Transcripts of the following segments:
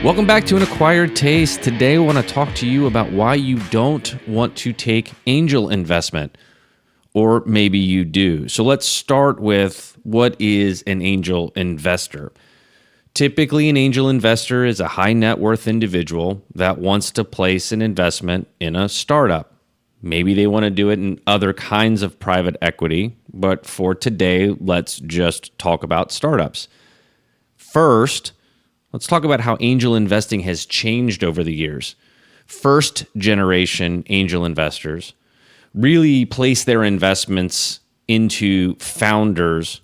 Welcome back to An Acquired Taste. Today I want to talk to you about why you don't want to take angel investment, or maybe you do. So let's start with what is an angel investor. Typically, an angel investor is a high net worth individual that wants to place an investment in a startup. Maybe they want to do it in other kinds of private equity, but for today, let's just talk about startups. First, let's talk about how angel investing has changed over the years. First generation angel investors really place their investments into founders,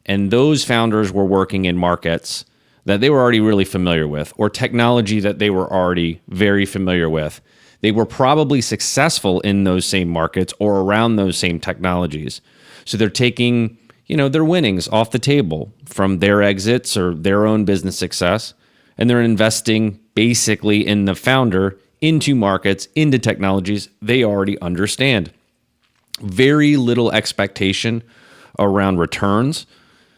and those founders were working in markets that they were already really familiar with, or technology that they were already very familiar with. They were probably successful in those same markets or around those same technologies. So they're taking their winnings off the table from their exits or their own business success, and they're investing basically in the founder into markets, into technologies they already understand. Very little expectation around returns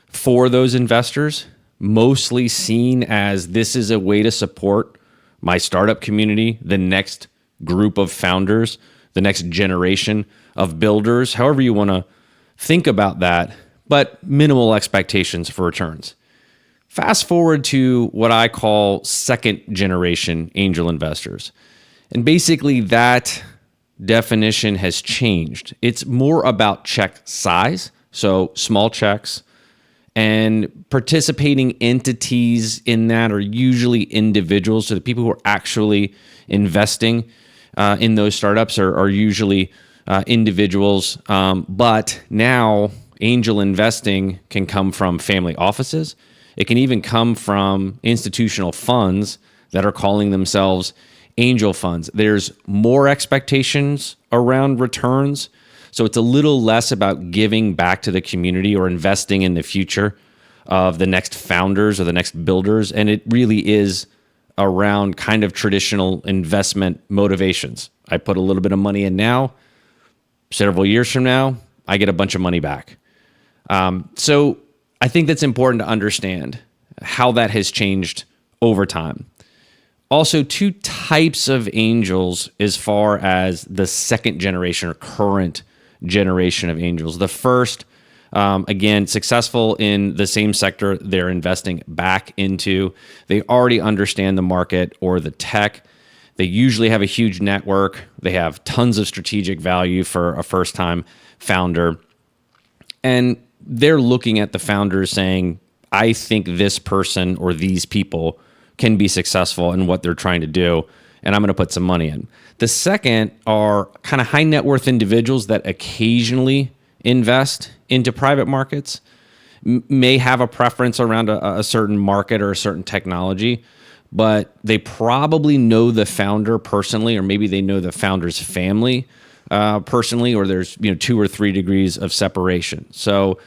for those investors, mostly seen as this is a way to support my startup community, the next group of founders, the next generation of builders, however you want to think about that, but minimal expectations for returns. Fast forward to what I call second generation angel investors. And basically that definition has changed. It's more about check size, so small checks, and participating entities in that are usually individuals. So the people who are actually investing in those startups are usually individuals. But now angel investing can come from family offices. It can even come from institutional funds that are calling themselves angel funds. There's more expectations around returns. So it's a little less about giving back to the community or investing in the future of the next founders or the next builders. And it really is around kind of traditional investment motivations. I put a little bit of money in now. Several years from now, I get a bunch of money back. So I think that's important to understand how that has changed over time. Also, two types of angels as far as the second generation or current generation of angels. The first, again, successful in the same sector they're investing back into. They already understand the market or the tech. They usually have a huge network. They have tons of strategic value for a first-time founder. And they're looking at the founders saying, I think this person or these people can be successful in what they're trying to do, and I'm going to put some money in. The second are kind of high net worth individuals that occasionally invest into private markets, may have a preference around a certain market or a certain technology, but they probably know the founder personally, or maybe they know the founder's family personally, or there's 2 or 3 degrees of separation. So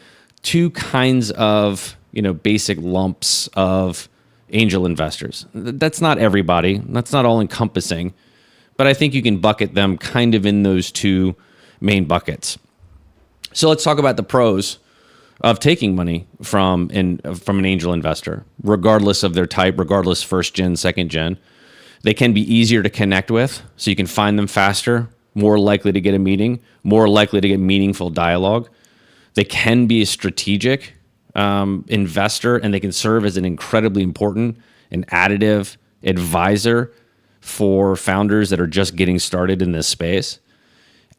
two kinds of basic lumps of angel investors. That's not everybody. That's not all encompassing, but I think you can bucket them kind of in those two main buckets. So let's talk about the pros of taking money from an angel investor, regardless of their type, regardless first gen, second gen. They can be easier to connect with, so you can find them faster, more likely to get a meeting, more likely to get meaningful dialogue. They can be a strategic investor, and they can serve as an incredibly important and additive advisor for founders that are just getting started in this space.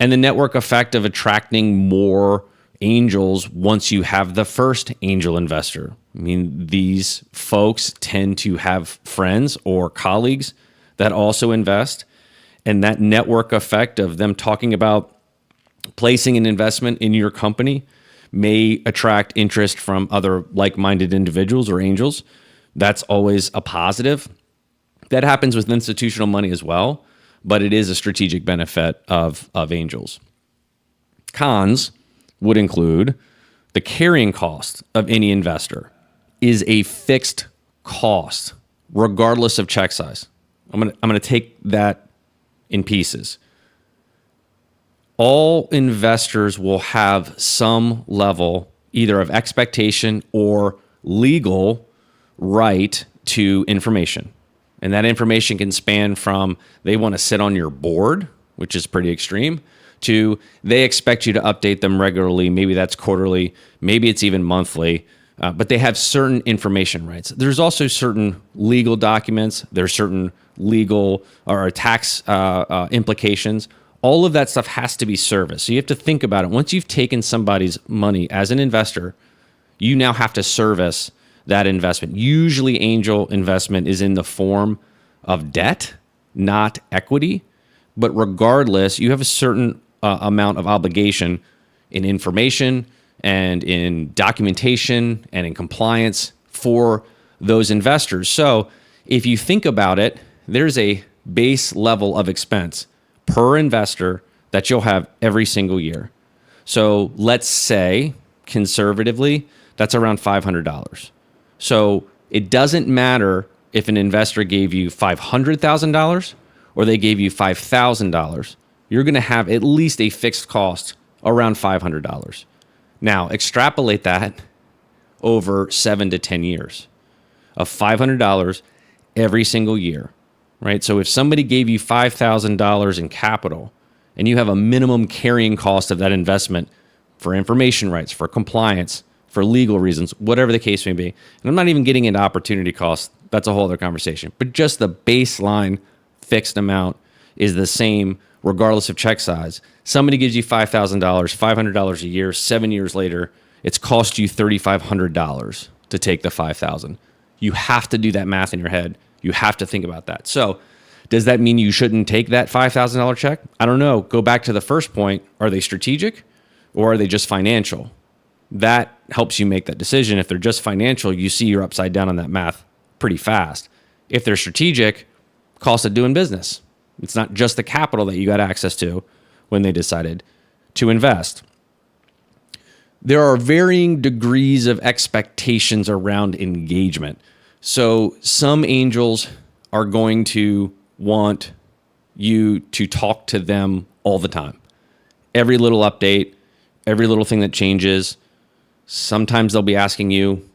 And the network effect of attracting more angels once you have the first angel investor. I mean, these folks tend to have friends or colleagues that also invest, and that network effect of them talking about placing an investment in your company may attract interest from other like-minded individuals or angels. That's always a positive. That happens with institutional money as well, but it is a strategic benefit of angels. Cons would include the carrying cost of any investor is a fixed cost, regardless of check size. I'm gonna take that in pieces. All investors will have some level either of expectation or legal right to information. And that information can span from they want to sit on your board, which is pretty extreme, to they expect you to update them regularly. Maybe that's quarterly, maybe it's even monthly, but they have certain information rights. There's also certain legal documents, there's certain legal or tax implications. All of that stuff has to be serviced. So you have to think about it. Once you've taken somebody's money as an investor, you now have to service that investment. Usually angel investment is in the form of debt, not equity. But regardless, you have a certain amount of obligation in information and in documentation and in compliance for those investors. So if you think about it, there's a base level of expense per investor that you'll have every single year. So let's say conservatively, that's around $500. So it doesn't matter if an investor gave you $500,000 or they gave you $5,000, you're going to have at least a fixed cost around $500. Now, extrapolate that over 7 to 10 years of $500 every single year, right? So if somebody gave you $5,000 in capital and you have a minimum carrying cost of that investment for information rights, for compliance, for legal reasons, whatever the case may be. And I'm not even getting into opportunity costs. That's a whole other conversation. But just the baseline fixed amount is the same regardless of check size. Somebody gives you $5,000, $500 a year, 7 years later, it's cost you $3,500 to take the $5,000. You have to do that math in your head. You have to think about that. So does that mean you shouldn't take that $5,000 check? I don't know. Go back to the first point. Are they strategic or are they just financial? That helps you make that decision. If they're just financial, you see you're upside down on that math pretty fast. If they're strategic, cost of doing business. It's not just the capital that you got access to when they decided to invest. There are varying degrees of expectations around engagement. So some angels are going to want you to talk to them all the time. Every little update, every little thing that changes. Sometimes they'll be asking you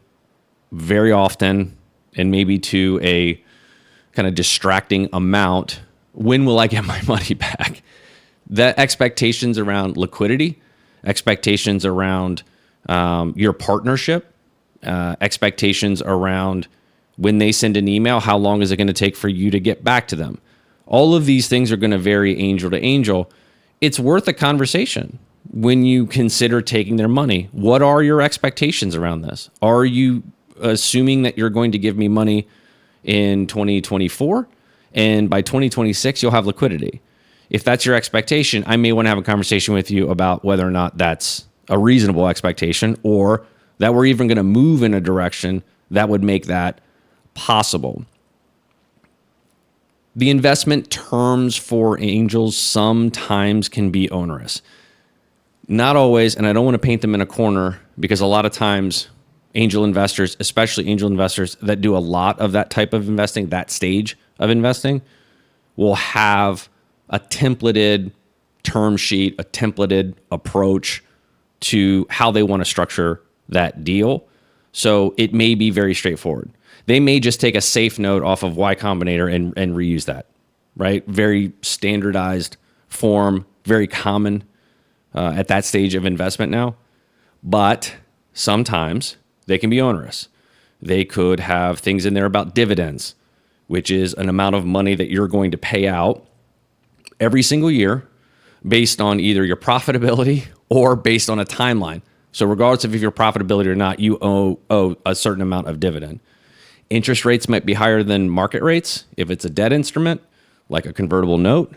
very often and maybe to a kind of distracting amount, when will I get my money back? The expectations around liquidity, expectations around your partnership, expectations around when they send an email, how long is it going to take for you to get back to them? All of these things are going to vary angel to angel. It's worth a conversation when you consider taking their money. What are your expectations around this? Are you assuming that you're going to give me money in 2024 and by 2026 you'll have liquidity? If that's your expectation, I may want to have a conversation with you about whether or not that's a reasonable expectation or that we're even going to move in a direction that would make that possible. The investment terms for angels sometimes can be onerous. Not always, and I don't want to paint them in a corner because a lot of times angel investors, especially angel investors that do a lot of that type of investing, that stage of investing, will have a templated term sheet, a templated approach to how they want to structure that deal. So it may be very straightforward. They may just take a safe note off of Y Combinator and reuse that, right? Very standardized form, very common at that stage of investment now. But sometimes they can be onerous. They could have things in there about dividends, which is an amount of money that you're going to pay out every single year based on either your profitability or based on a timeline. So regardless of if your profitability or not, you owe a certain amount of dividend. Interest rates might be higher than market rates if it's a debt instrument, like a convertible note.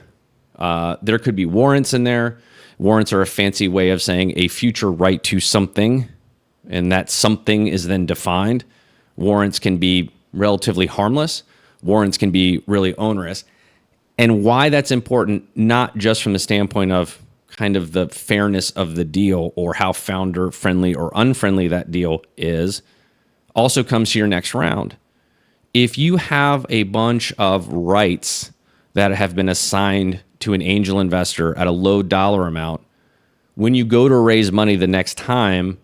There could be warrants in there. Warrants are a fancy way of saying a future right to something, and that something is then defined. Warrants can be relatively harmless. Warrants can be really onerous. And why that's important, not just from the standpoint of kind of the fairness of the deal or how founder friendly or unfriendly that deal is, also comes to your next round. If you have a bunch of rights that have been assigned to an angel investor at a low dollar amount, when you go to raise money the next time,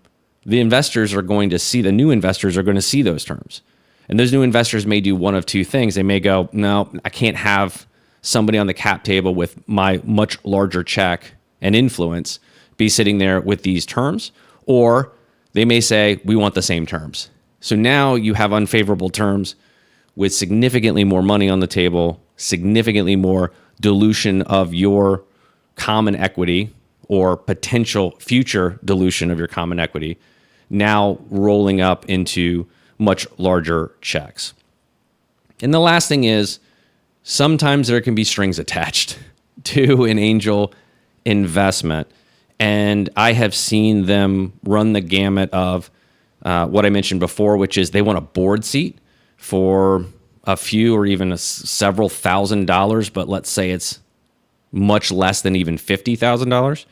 the new investors are going to see those terms. And those new investors may do one of two things. They may go, no, I can't have somebody on the cap table with my much larger check and influence be sitting there with these terms. Or they may say, we want the same terms. So now you have unfavorable terms with significantly more money on the table, significantly more dilution of your common equity or potential future dilution of your common equity, now rolling up into much larger checks. And the last thing is, sometimes there can be strings attached to an angel investment. And I have seen them run the gamut of what I mentioned before, which is they want a board seat for a few or even several $1,000s, but let's say it's much less than even $50,000,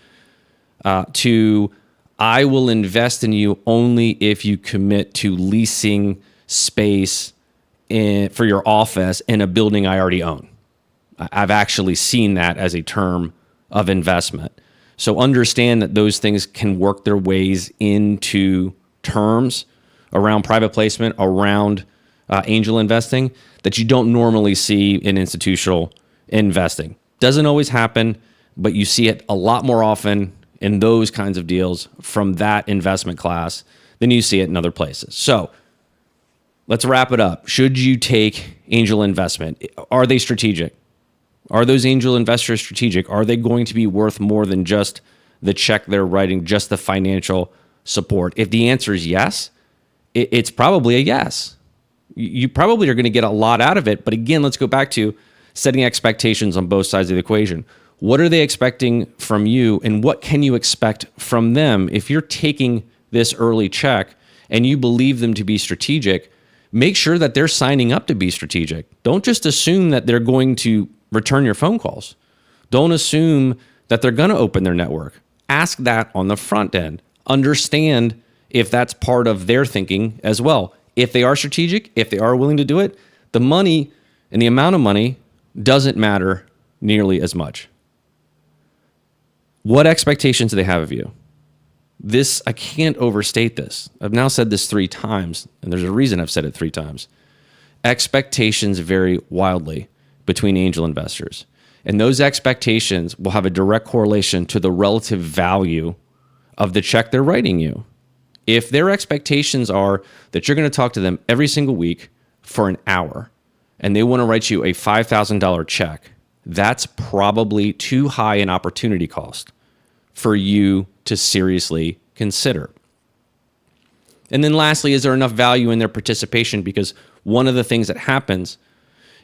to I will invest in you only if you commit to leasing space for your office in a building I already own. I've actually seen that as a term of investment. So understand that those things can work their ways into terms around private placement, around angel investing that you don't normally see in institutional investing. Doesn't always happen, but you see it a lot more often in those kinds of deals from that investment class than you see it in other places. So let's wrap it up. Should you take angel investment? Are they strategic? Are those angel investors strategic? Are they going to be worth more than just the check they're writing, just the financial support? If the answer is yes, it's probably a yes. You probably are going to get a lot out of it. But again, let's go back to setting expectations on both sides of the equation. What are they expecting from you, and what can you expect from them? If you're taking this early check and you believe them to be strategic, make sure that they're signing up to be strategic. Don't just assume that they're going to return your phone calls. Don't assume that they're going to open their network. Ask that on the front end. Understand if that's part of their thinking as well. If they are strategic, if they are willing to do it, the money and the amount of money doesn't matter nearly as much. What expectations do they have of you? This, I can't overstate this. I've now said this 3 times, and there's a reason I've said it 3 times. Expectations vary wildly between angel investors. And those expectations will have a direct correlation to the relative value of the check they're writing you. If their expectations are that you're going to talk to them every single week for an hour, and they want to write you a $5,000 check, that's probably too high an opportunity cost for you to seriously consider. And then lastly, is there enough value in their participation? Because one of the things that happens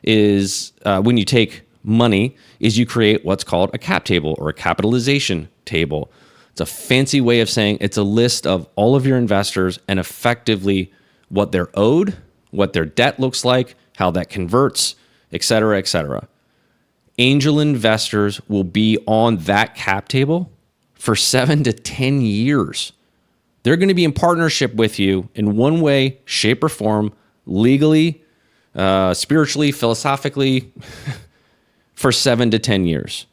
is when you take money is you create what's called a cap table or a capitalization table. It's a fancy way of saying it's a list of all of your investors and effectively what they're owed, what their debt looks like, how that converts, et cetera, et cetera. Angel investors will be on that cap table for 7 to 10 years. They're going to be in partnership with you in one way, shape, or form, legally, spiritually, philosophically, for 7 to 10 years.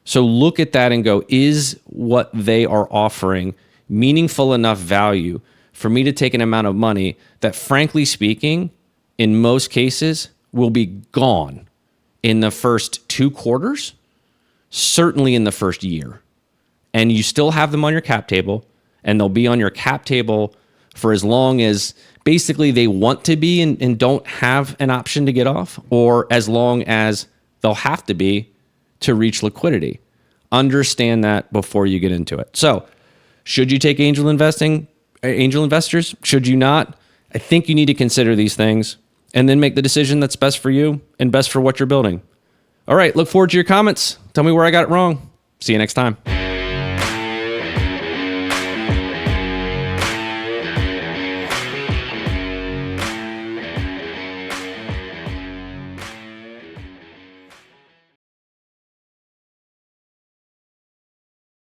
So look at that and go, is what they are offering meaningful enough value for me to take an amount of money that, frankly speaking, in most cases will be gone in the first 2 quarters, certainly in the first year. And you still have them on your cap table, and they'll be on your cap table for as long as basically they want to be and don't have an option to get off, or as long as they'll have to be to reach liquidity. Understand that before you get into it. So, should you take angel investors? Should you not? I think you need to consider these things and then make the decision that's best for you and best for what you're building. All right, look forward to your comments. Tell me where I got it wrong. See you next time.